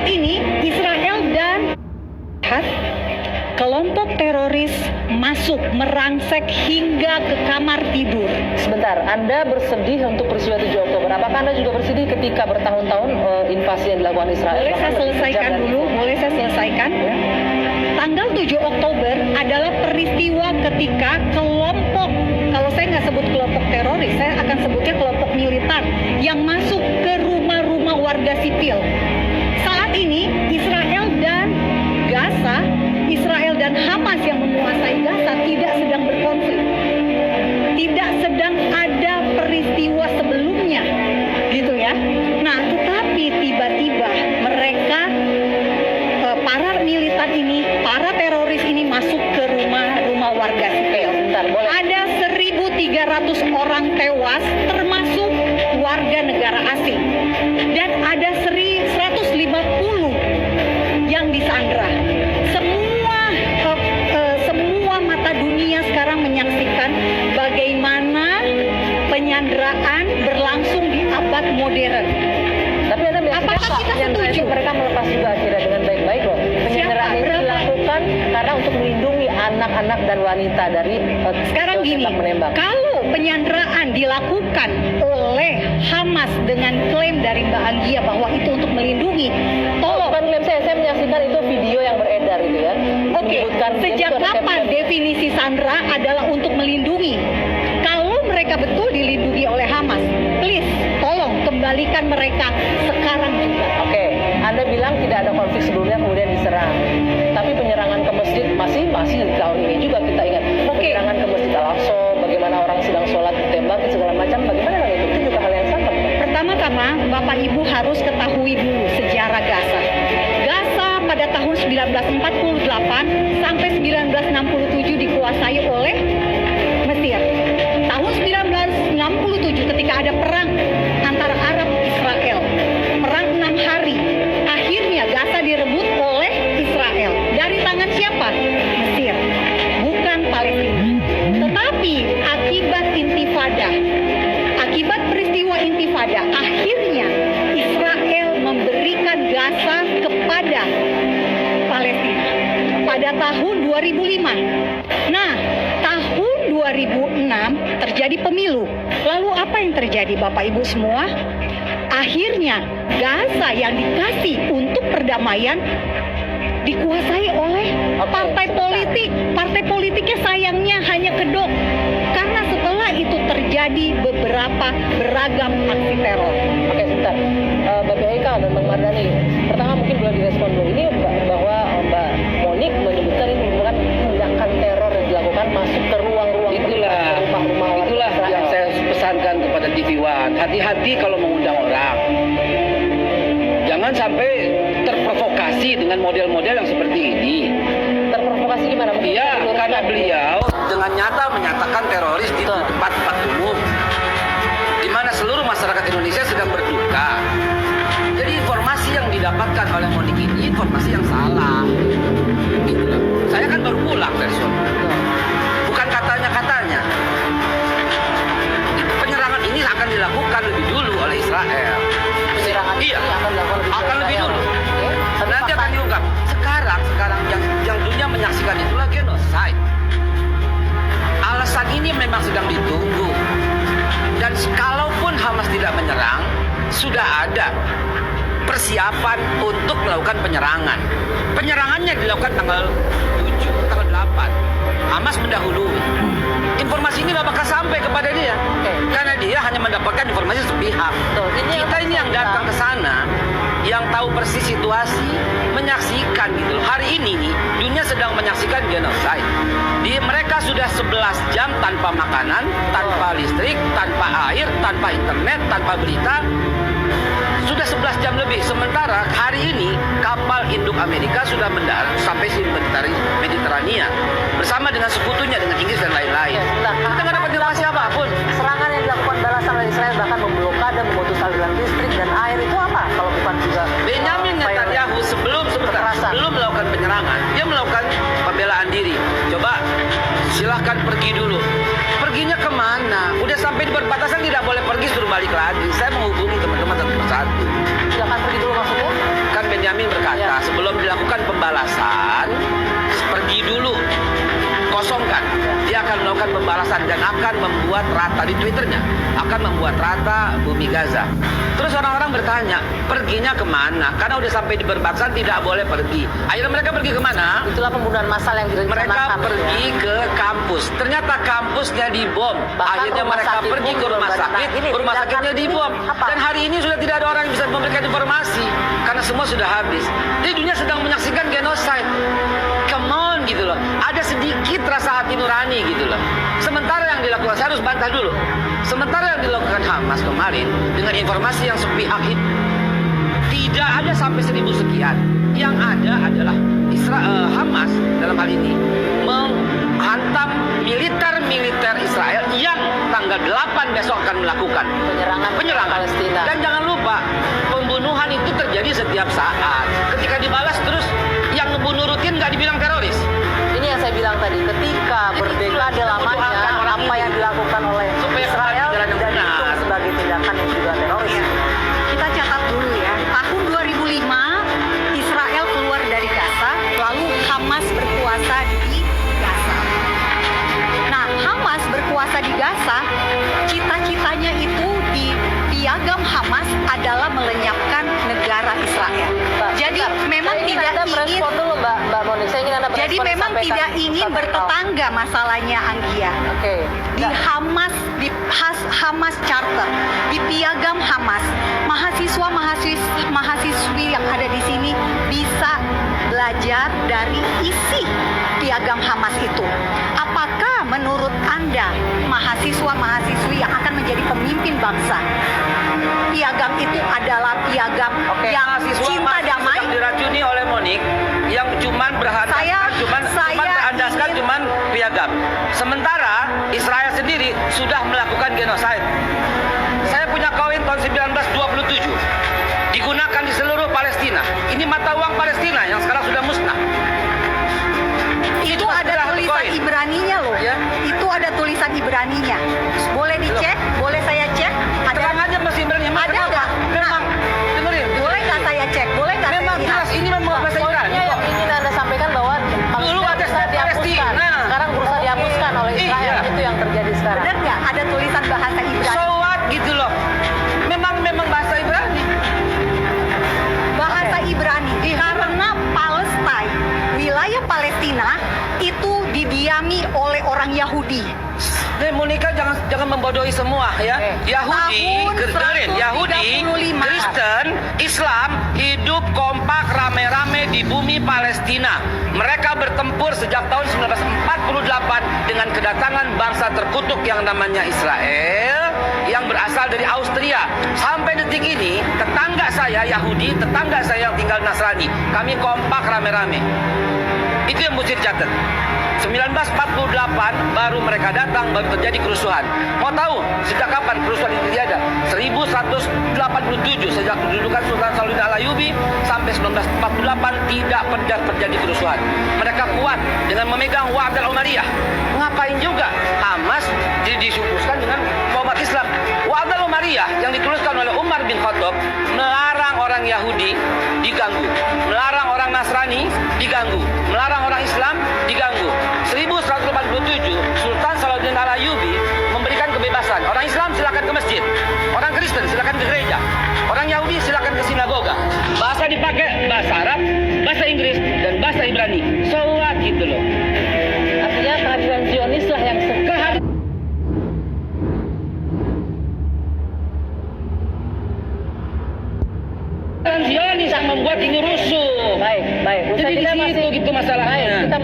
Saat ini Israel dan kelompok teroris masuk merangsek hingga ke kamar tidur. Sebentar, Anda bersedih untuk peristiwa 7 Oktober. Apakah Anda juga bersedih ketika bertahun-tahun invasi yang dilakukan Israel? Boleh saya selesaikan dulu? Boleh saya selesaikan? Ya. Tanggal 7 Oktober adalah peristiwa ketika kelompok, kalau saya nggak sebut kelompok teroris, saya akan sebutnya kelompok militer yang masuk ke rumah-rumah warga sipil. Saat ini Israel dan Gaza, Israel dan Hamas yang menguasai Gaza tidak sedang berkonflik. Tidak sedang ada peristiwa sebelumnya, gitu ya. Nah, tetapi tiba-tiba mereka, para militan ini, para teroris ini masuk ke rumah-rumah warga sipil. Ada 1.300 orang tewas, termasuk warga negara asing. Dan ada 150 yang disandra. Semua mata dunia sekarang menyaksikan bagaimana penyanderaan berlangsung di abad modern. Tapi Anda Apakah kita setuju? mereka melepas juga akhirnya dengan baik-baik loh. Penyanderaan ini dilakukan karena untuk melindungi anak-anak dan wanita dari Sekarang gini, menembak. kalau penyanderaan dilakukan oleh Hamas dengan klaim dari Mbak Anggia bahwa itu untuk melindungi, tolong. Bukan klaim saya menyaksikan itu video yang beredar itu ya. Oke, sejak kapan definisi sandera adalah untuk melindungi? Kalau mereka betul dilindungi oleh Hamas, please, tolong kembalikan mereka sekarang juga. Oke, Anda bilang tidak ada konflik sebelumnya kemudian diserang. Tapi penyerangan ke masjid masih di tahun ini juga kita ingat. Penyerangan ke Masjid Al-Aqsa, bagaimana orang sedang sholat ditembak segala macam, bagaimana hal itu juga hal yang sama. Pertama-tama, Bapak Ibu harus ketahui dulu sejarah Gaza. Gaza pada tahun 1948 sampai 1967 dikuasai oleh Mesir. Tahun 1967 ketika ada perang antara Arab Israel, perang 6 hari, akhirnya Gaza direbut oleh Israel. Dari tangan siapa? Mesir, bukan Palestina. Tetapi akibat intifada, akibat peristiwa intifada, akhirnya Israel memberikan Gaza kepada Palestina pada tahun 2005. Nah, tahun 2006 terjadi pemilu. Lalu apa yang terjadi Bapak Ibu semua? Akhirnya Gaza yang dikasih untuk perdamaian dikuasai oleh partai politik. Partai politiknya sayangnya hanya kedok. Karena setelah itu terjadi beberapa beragam aksi teror. Oke, sebentar. Mbak Haikal dan Bang Mardhani, pertama mungkin boleh direspon dulu. Ini bahwa Mbak Monik menyebutkan ini merupakan tindakan teror yang dilakukan masuk ke ruang-ruang rumah-rumah. Itulah yang saya pesankan kepada TV One. Hati-hati kalau mengundang orang. Jangan sampai terprovokasi dengan model-model yang seperti ini. Terprovokasi gimana? Iya, karena beliau dengan nyata menyatakan teroris di tempat-tempat umum, di mana seluruh masyarakat Indonesia sedang berduka. Jadi informasi yang didapatkan oleh Monik ini informasi yang salah. Gitu loh. Saya kan baru pulang dari sana. Bukan katanya-katanya. Penyerangan ini akan dilakukan lebih dulu oleh Israel. Penyerangan ini akan lebih dulu. Nanti akan diungkap. Sekarang yang dunia menyaksikan itulah genocide. Alasan ini memang sedang ditunggu. Dan kalaupun Hamas tidak menyerang, sudah ada persiapan untuk melakukan penyerangan. Penyerangannya dilakukan tanggal 7, tanggal 8. Hamas mendahului. Informasi ini nggak bakal sampai kepada dia. Karena dia hanya mendapatkan informasi sepihak. Kita ini yang datang ke sana, yang tahu persis situasi, menyaksikan gitu loh. Hari ini nih, dunia sedang menyaksikan genocide. Mereka sudah 11 jam tanpa makanan, tanpa listrik, tanpa air, tanpa internet, tanpa berita. Sudah 11 jam lebih. Sementara hari ini kapal induk Amerika sudah mendarat sampai di Mediterania bersama dengan sekutunya, dengan Inggris dan lain-lain. Kita nggak dapat informasi apapun. Serangan yang dilakukan balasan oleh Israel bahkan memblokade, memutus aliran listrik dan air itu apa? Kalau bukan juga Benyamin Netanyahu sebelum melakukan penyerangan, dia melakukan pembelaan diri. Coba silahkan pergi dulu. Perginya kemana? Udah sampai di perbatasan tidak boleh pergi, suruh balik lagi. Saya menghubungi teman-teman satu persatu. Silahkan pergi dulu maksudnya? Kan Benyamin berkata sebelum dilakukan pembalasan, pergi dulu, kosongkan. Dia akan melakukan pembalasan dan akan membuat rata di Twitternya, akan membuat rata bumi Gaza. Terus orang-orang bertanya, perginya kemana? Karena udah sampai di perbatasan tidak boleh pergi. Akhirnya mereka pergi kemana? Itulah pembunuhan massal yang direncanakan. Mereka pergi ke kampus. Ternyata kampusnya dibom. Bahkan Akhirnya rumah mereka sakit pergi pun ke rumah belum sakit. ada. Nah, ini Rumah tindakan sakitnya ini dibom. apa? Dan hari ini sudah tidak ada orang yang bisa memberikan informasi karena semua sudah habis. Jadi dunia sedang menyaksikan genocide. Come on gitu loh. Ada sedikit rasa hati nurani gitu loh. Sementara yang dilakukan, saya harus bantah dulu. Sementara yang dilakukan Hamas kemarin dengan informasi yang sepihak itu tidak ada sampai 1.000 sekian. Yang ada adalah Hamas dalam hal ini menghantam militer Israel yang tanggal 8 besok akan melakukan penyerangan Palestina. Dan jangan lupa, pembunuhan itu terjadi setiap saat. Ketika dibalas terus yang ngebunuh rutin nggak dibilang teroris. Ini yang saya bilang tadi, ketika berdekade lamanya apa yang dilakukan oleh Supaya Israel jalan yang tidak benar. dihitung sebagai tindakan yang juga teroris. Ya. Kita catat dulu ya. Tahun 2005 Israel keluar dari Gaza, lalu Hamas berkuasa di Gaza. Nah, Hamas berkuasa di Gaza, cita-citanya itu di piagam Hamas adalah melenyapkan negara Israel. Mbak, Jadi bentar. memang Saya ingin tidak Anda ingin merespon dulu Mbak Moni. Saya ingin Anda jadi merespon memang disampaikan tidak ingin satu bertetangga masalahnya, Anggia. Oke. Di Hamas, di Hamas Charter, di piagam Hamas, mahasiswa-mahasiswi yang ada di sini bisa belajar dari isi piagam Hamas itu. Apakah menurut Anda mahasiswa-mahasiswi yang akan menjadi pemimpin bangsa, piagam itu adalah piagam yang cinta damai? Yang diracuni oleh Monik yang cuman berandaskan piagam. Sementara Israel sendiri sudah melakukan genosid. Saya punya koin tahun 1927 digunakan di seluruh Palestina. Ini mata uang Palestina yang sekarang sudah musnah. Itu ada tulisan Ibraninya loh. Ya. Itu ada tulisan Ibraninya. Boleh dicek? Boleh saya cek? Terang aja masih berani. Ada nggak? Memang dengerin. Boleh nggak saya cek? Boleh nggak saya Memang lihat? jelas ini memang bahasa Ibrani. Poinnya yang ingin Anda sampaikan bahwa Dulu ada berusaha dihapuskan. Palestina. Sekarang berusaha dihapuskan oleh Israel. Iya. Itu yang terjadi sekarang. Benar nggak ada tulisan bahasa Ibrani? So what gitu loh. Memang bahasa Ibrani. Bahasa Ibrani. Karena Palestina, wilayah Palestina itu didiami oleh orang Yahudi. Monika jangan membodohi semua ya. Oke. Yahudi, Tahun Yahudi, 135. Kristen, Islam hidup kompak rame-rame di bumi Palestina. Mereka bertempur sejak tahun 1948 dengan kedatangan bangsa terkutuk yang namanya Israel yang berasal dari Austria. Sampai detik ini tetangga saya Yahudi, tetangga saya yang tinggal Nasrani, kami kompak rame-rame. Itu yang mesti dicatat. 1948 baru mereka datang, baru terjadi kerusuhan. Mau tahu sejak kapan kerusuhan itu terjadi? 1187 sejak kedudukan Sultan Salahuddin Al-Ayyubi sampai 1948 tidak pernah terjadi kerusuhan. Mereka kuat dengan memegang Wa'd al-Umariyah. Ngapain juga Hamas jadi disukuskan dengan umat Islam? Wa'd al-Umariyah yang dituliskan oleh Umar bin Khattab melarang orang Yahudi diganggu, melarang orang Nasrani diganggu, melarang orang Islam diganggu. 1187 Sultan Salahuddin Al-Ayyubi memberikan kebebasan. Orang Islam silakan ke masjid, orang Kristen silakan ke gereja, orang Yahudi silakan ke sinagoga. Bahasa dipakai bahasa Arab, bahasa Inggris dan bahasa Ibrani. So what gitu loh. Artinya kehadiran Zionis lah yang Zionis yang membuat ini rusuh. baik. Jadi di situ gitu masalahnya. Baik, kita